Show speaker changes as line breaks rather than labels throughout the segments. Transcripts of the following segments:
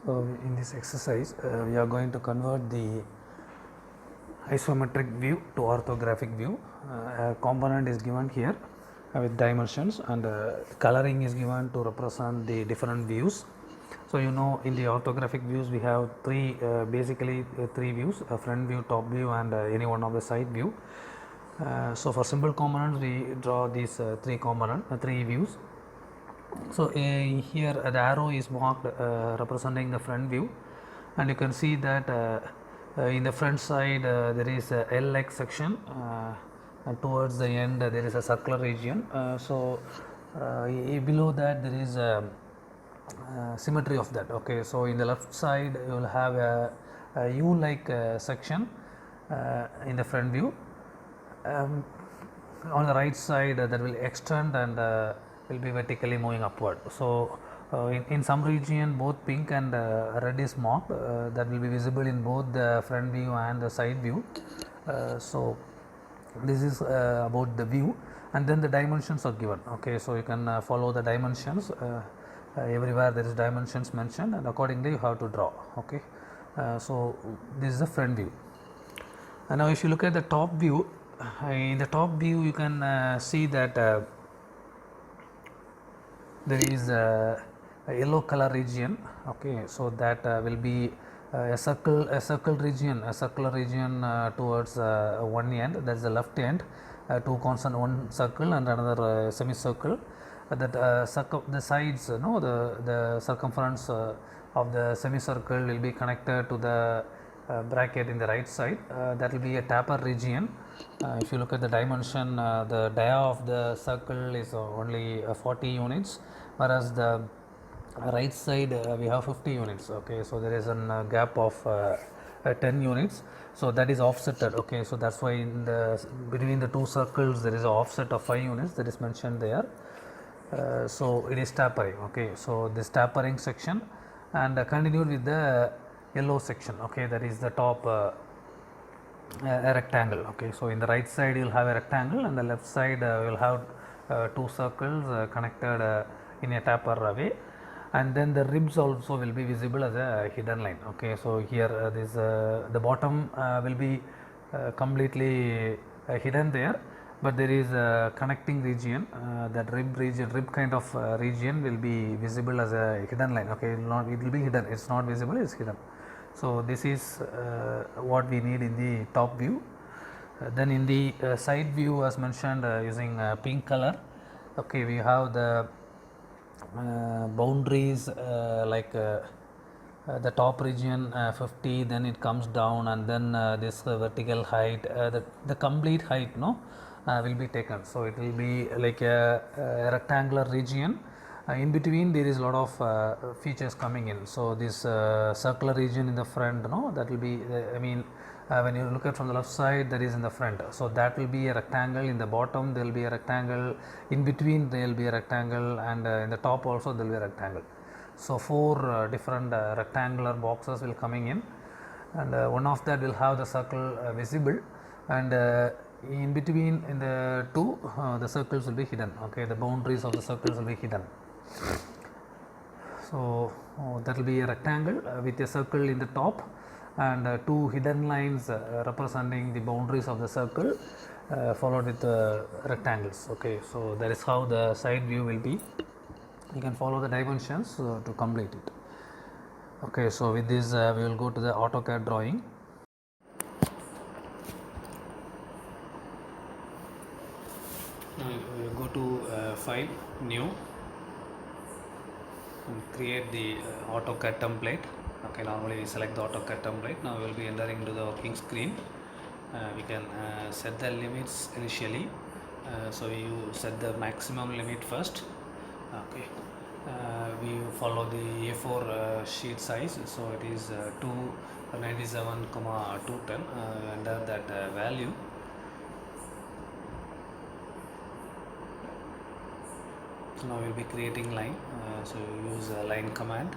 So in this exercise we are going to convert the isometric view to orthographic view. A component is given here with dimensions, and coloring is given to represent the different views. So you know, in the orthographic views we have basically three views: a front view, top view, and any one of the side view. So for simple components we draw these three views. So here the arrow is marked representing the front view, and you can see that in the front side there is a L-like section, and towards the end there is a circular region. Below that there is symmetry of that. Okay, so in the left side you will have a U-like section in the front view. On the right side that will extend and will be vertically moving upward. So in some region both pink and red is marked, that will be visible in both the front view and the side view. So this is about the view, and then the dimensions are given. Okay, so you can follow the dimensions. Everywhere there is dimensions mentioned, and accordingly you have to draw. Okay, so this is the front view. And now if you look at the top view, in the top view you can see that there is a yellow color region. Okay, so that will be a circular region towards one end, that is the left end, two constant, one circle and another semicircle. The sides, the circumference of the semicircle will be connected to the bracket in the right side. That will be a taper region. If you look at the dimension, the dia of the circle is only 40 units, whereas the right side we have 50 units. Okay, so there is a gap of 10 units, so that is offsetted. Okay, so that's why in the between the two circles there is an offset of 5 units that is mentioned there. So it is tapering. Okay, so this tapering section, and continued with the yellow section. Okay, that is the top a rectangle. Okay, so in the right side you will have a rectangle, and the left side you will have two circles connected in a taper way, and then the ribs also will be visible as a hidden line. Okay, so here this the bottom will be completely hidden there, but there is a connecting region, that rib kind of region will be visible as a hidden line. Okay, it will be hidden, it's not visible, it's hidden. So this is what we need in the top view. Then in the side view, as mentioned, using pink color, okay, we have the boundaries the top region 50, then it comes down, and then this vertical height, the complete height will be taken. So it will be like a rectangular region. In between there is a lot of features coming in. So this circular region in the front, that will be when you look at from the left side, that is in the front, so that will be a rectangle. In the bottom there will be a rectangle, in between there will be a rectangle, and in the top also there will be a rectangle. So four different rectangular boxes will coming in, and one of that will have the circle visible, and in between in the two the circles will be hidden. Okay, the boundaries of the circles will be hidden. So that will be a rectangle with a circle in the top, and two hidden lines representing the boundaries of the circle, followed with rectangles. Okay, so that is how the side view will be. You can follow the dimensions to complete it. Okay, so with this we will go to the AutoCAD drawing. Now we will go to File, New, and create the AutoCAD template. Okay, normally we select the AutoCAD template. Now we will be entering into the working screen. We can set the limits initially. So you set the maximum limit first. Okay, we follow the A4 sheet size, so it is 297, 210. Enter that value. So now we will be creating line. So you use a line command.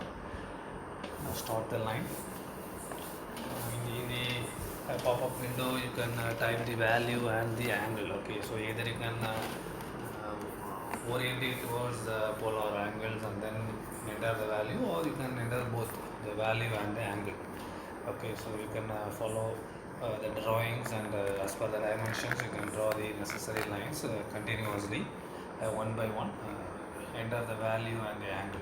Start the line. In the pop-up window you can type the value and the angle. Okay, so either you can orient it towards the polar angles and then enter the value, or you can enter both the value and the angle. Okay, so you can follow the drawings, and as per the dimensions you can draw the necessary lines continuously one by one, enter the value and the angle.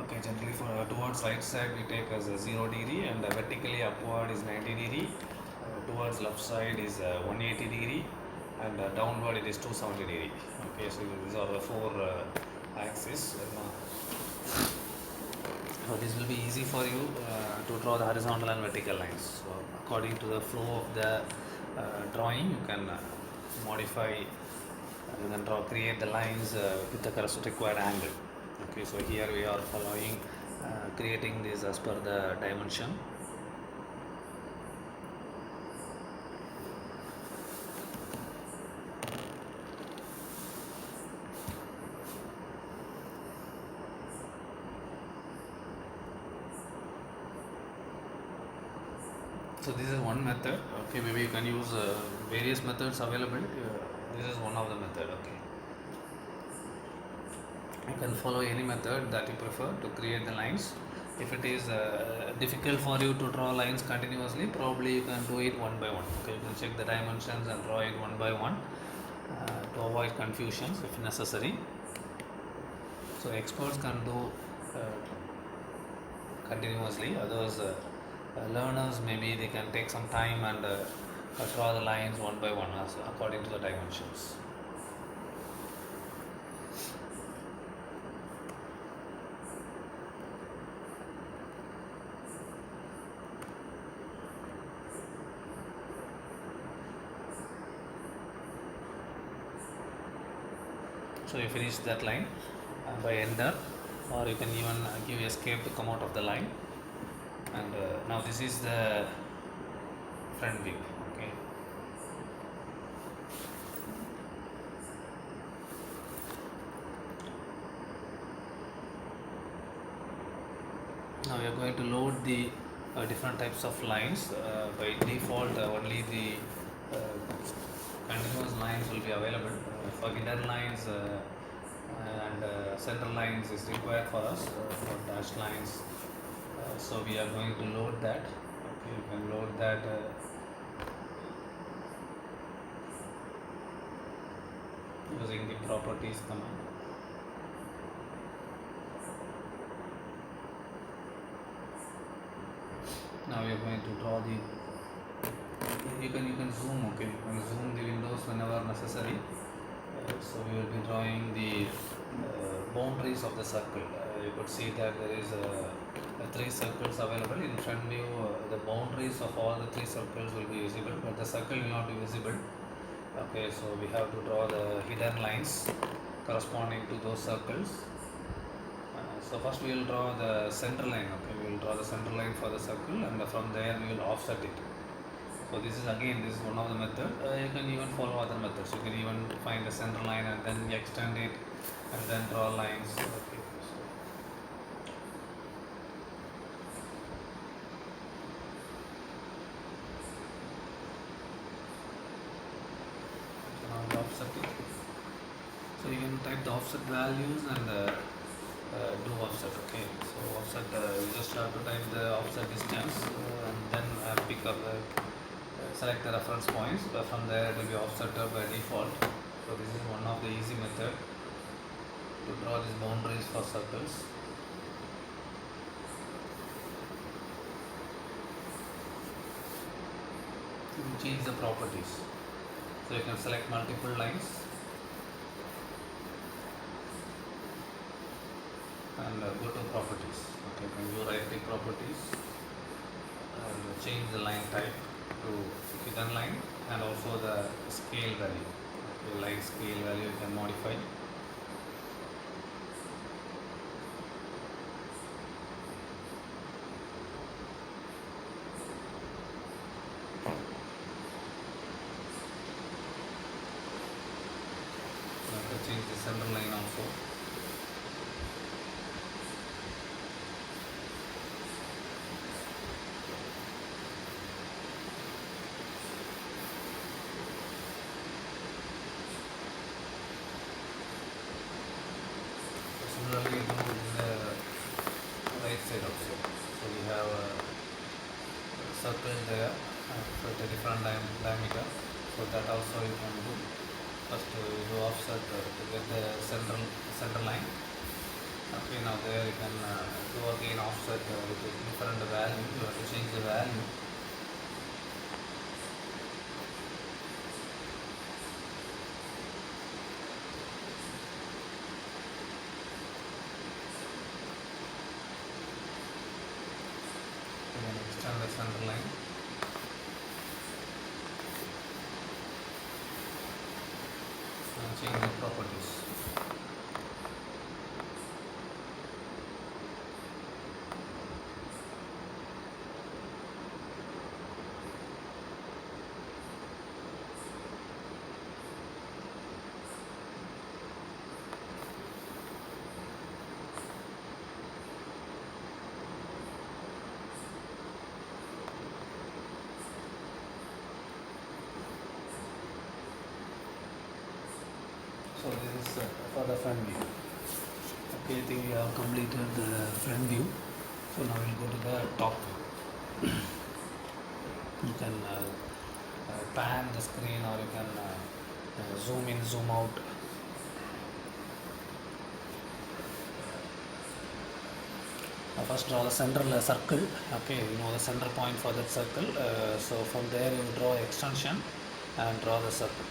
Okay, generally for towards right side we take as a 0 degree, and vertically upward is 90 degree, towards left side is 180 degree, and downward it is 270 degree. Okay, so these are the four axes. So this will be easy for you to draw the horizontal and vertical lines. So according to the flow of the drawing, you can modify, you can draw, create the lines with the corresponding required angle. Okay, so here we are following, creating this as per the dimension. So this is one method. Okay, maybe you can use various methods available. This is one of the method. Okay, you can follow any method that you prefer to create the lines. If it is difficult for you to draw lines continuously, probably you can do it one by one. Okay, you can check the dimensions and draw it one by one to avoid confusions if necessary. So experts can do continuously, others learners maybe they can take some time and draw the lines one by one according to the dimensions. So you finish that line by enter, or you can even give escape to come out of the line. And now this is the front view. Okay, now we are going to load the different types of lines. By default only the continuous lines will be available. For hidden lines and center lines is required for us, for dashed lines. So we are going to load that. Okay, you can load that using the properties command. Now we are going to draw the, you can zoom. Okay, you can zoom the windows whenever necessary. So we will be drawing the boundaries of the circle. You could see that there is 3 circles available in front view. The boundaries of all the 3 circles will be visible, but the circle will not be visible. Okay, so we have to draw the hidden lines corresponding to those circles. So first we will draw the center line. Okay, we will draw the center line for the circle, and from there we will offset it. So this is one of the method. You can even follow other methods. You can even find the center line and then extend it and then draw lines. Okay. So now we offset it. So you can type the offset values and do offset. Okay. So offset, you just have to type the offset distance and then pick up the select the reference points, but from there it will be offset by default. So this is one of the easy method to draw these boundaries for circles. You can change the properties. So you can select multiple lines and go to properties. Okay, you can view right click properties and change the line type to hidden line, and also the scale value. Okay, line scale value you can modify. You can change the center line also. side also. So we have a circle there with a different diameter. So that also you can do. First you do offset to get the center line. Okay, now there you can do again offset with a different value. You have to change the value. Then extend the center line. And change the properties. So this is for the front view. Okay, I think we have completed the front view. So now we'll go to the top view. You can pan the screen, or you can zoom in, zoom out. First draw the center circle. Okay, you know the center point for that circle. So from there you draw extension and draw the circle.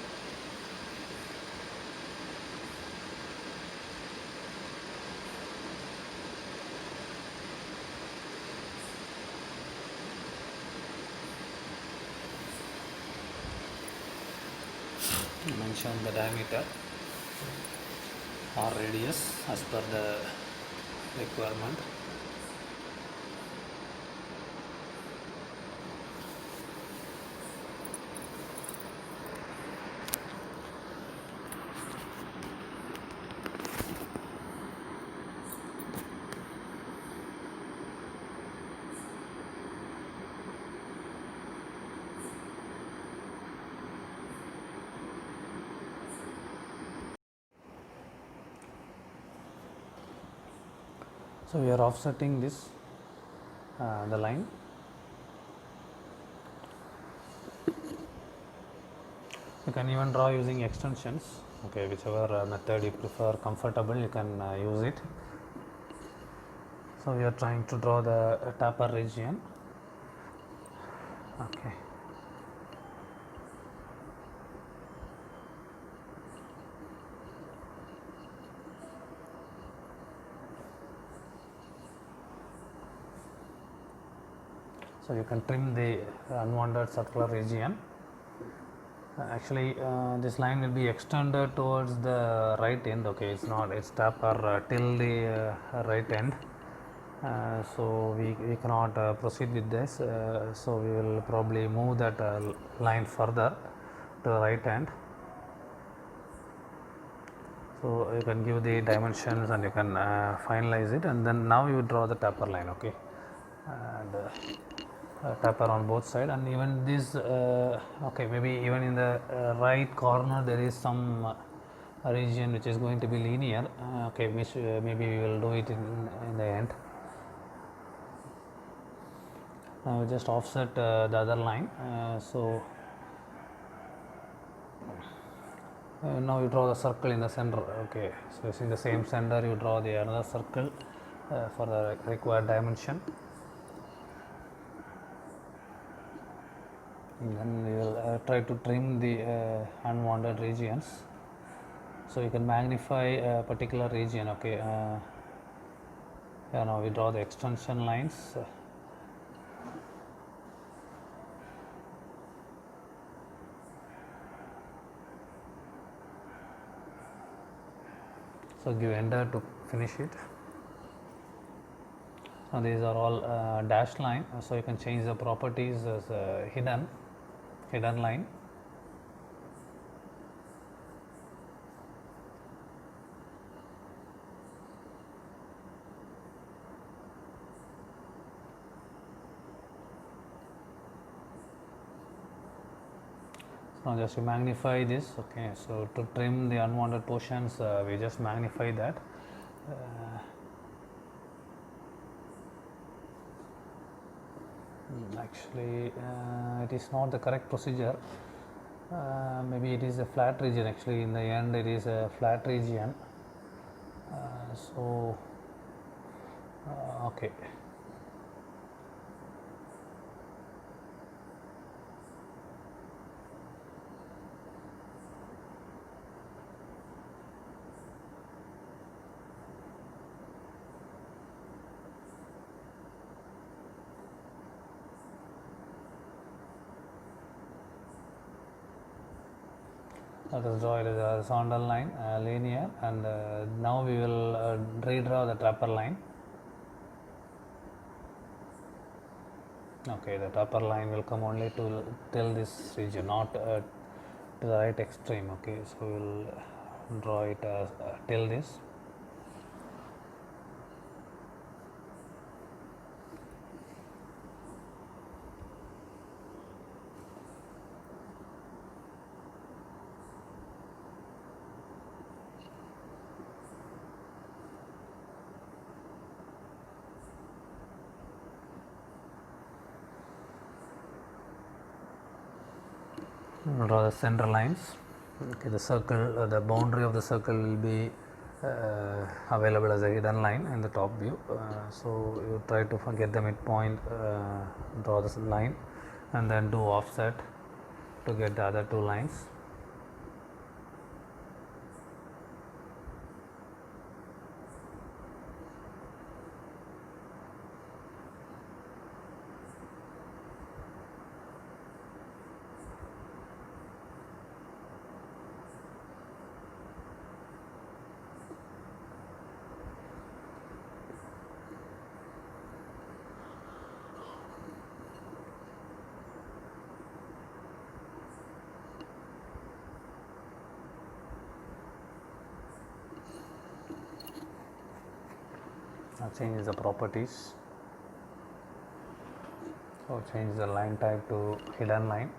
Mention the diameter or radius as per the requirement. So we are offsetting this the line. You can even draw using extensions. Okay, whichever method you prefer, comfortable, you can use it. So we are trying to draw the taper region. Okay. So you can trim the unwanted circular region. Actually, this line will be extended towards the right end. Okay, it's taper till the right end. So we cannot proceed with this. So we will probably move that line further to the right hand. So you can give the dimensions and you can finalize it, and then now you draw the taper line. Okay, and taper on both sides, and even this okay, maybe even in the right corner there is some region which is going to be linear. Okay, which maybe we will do it in the end. Now we just offset the other line. Now you draw the circle in the center. Okay, so it's in the same center, you draw the another circle for the required dimension. And then we will try to trim the unwanted regions. So you can magnify a particular region. Okay, now we draw the extension lines. So give enter to finish it. Now these are all dashed line. So you can change the properties as hidden line. Now just to magnify this. Okay, so to trim the unwanted portions, we just magnify that. Actually, it is not the correct procedure. Maybe it is a flat region. Actually, in the end, it is a flat region. Okay. Let us draw it as a horizontal line, linear, and now we will redraw the taper line. Okay, the taper line will come only to till this region, not to the right extreme. Okay, so we will draw it as till this. Draw the center lines. Okay, the circle, the boundary of the circle will be available as a hidden line in the top view. So you try to get the midpoint, draw this line, and then do offset to get the other two lines. Now change the properties. So change the line type to hidden line.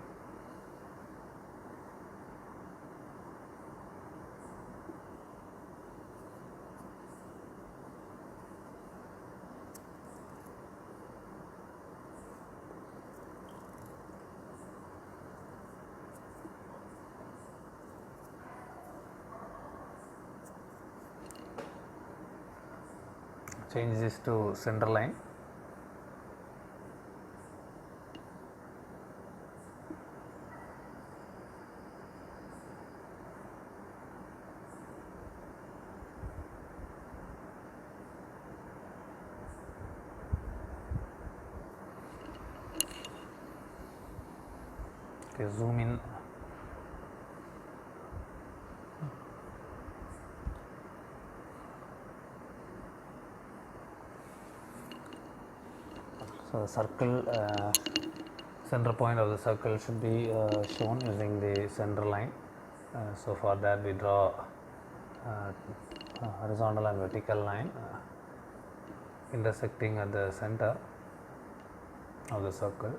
Change this to center line. Okay, zoom in. So the circle, center point of the circle should be shown using the center line. So for that we draw horizontal and vertical line intersecting at the center of the circle.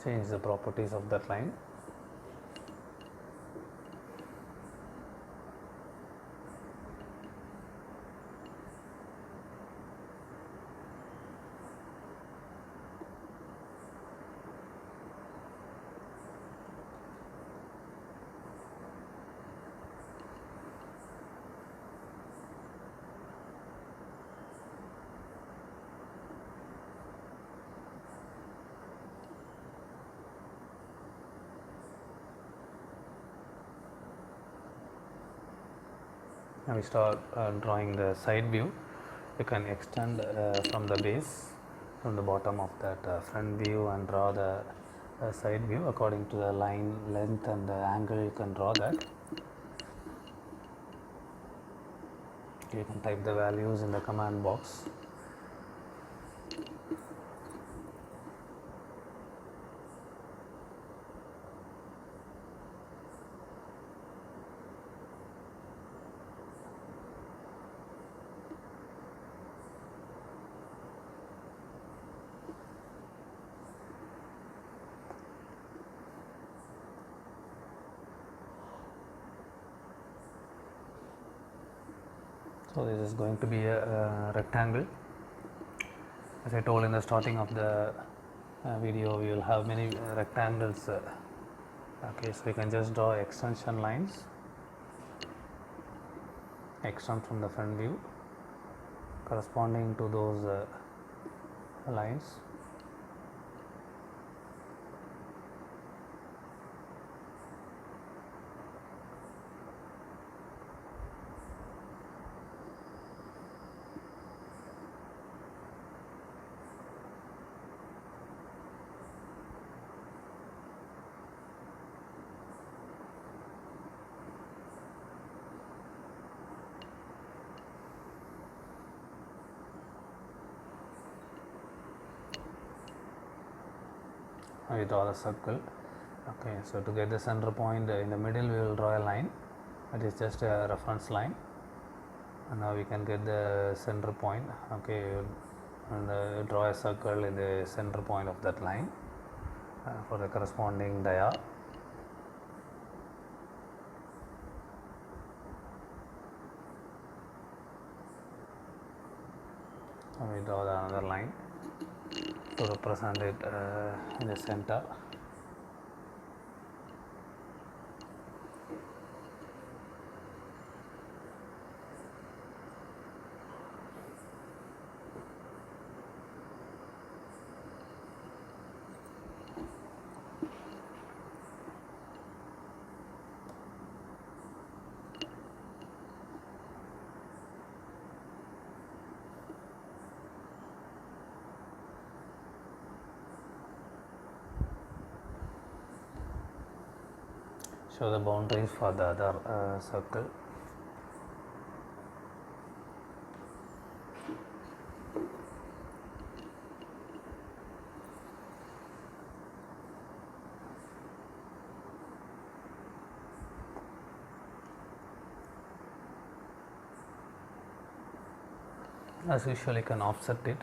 Change the properties of that line. Now we start drawing the side view. You can extend from the base, from the bottom of that front view, and draw the side view according to the line length and the angle. You can draw that. You can type the values in the command box. So this is going to be a rectangle. As I told in the starting of the video, we will have many rectangles. Okay, so you can just draw extension lines, extend from the front view corresponding to those lines. We draw the circle. Okay, so to get the center point in the middle, we will draw a line. It is just a reference line, and now we can get the center point. Okay, and draw a circle in the center point of that line for the corresponding dia. And we draw another line to represent it in the center. Show the boundaries for the other circle. As usual, you can offset it.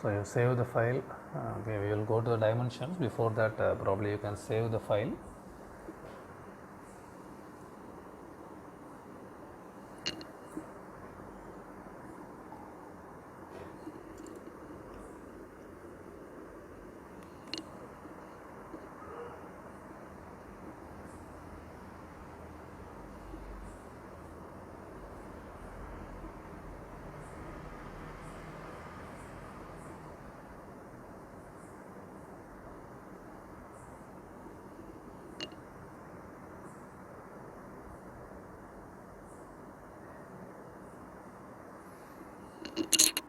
So you save the file. Okay, we will go to the dimensions. Before that, probably you can save the file.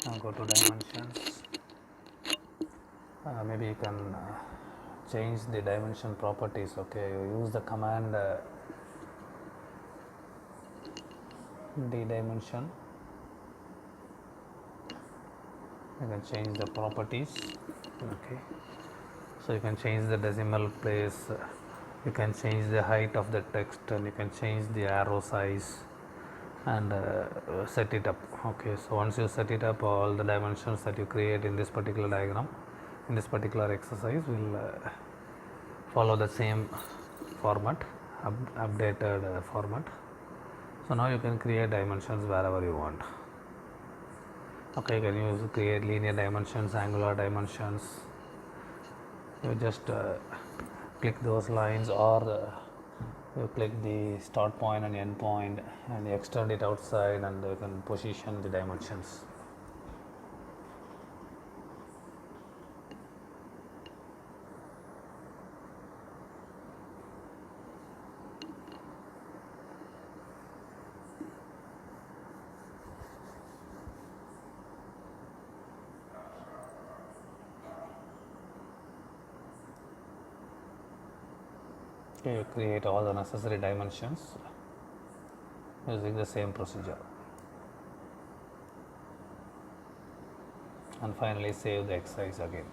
Now go to dimensions. Maybe you can change the dimension properties. Okay, you use the command d-dimension. You can change the properties. Okay, so you can change the decimal place, you can change the height of the text, and you can change the arrow size and set it up. Okay, so once you set it up, all the dimensions that you create in this particular diagram, in this particular exercise, will follow the same format, updated format. So now you can create dimensions wherever you want. Okay, you can create linear dimensions, angular dimensions. You just click those lines, or you click the start point and end point and extend it outside, and you can position the dimensions. Okay, you create all the necessary dimensions using the same procedure, and finally save the exercise again.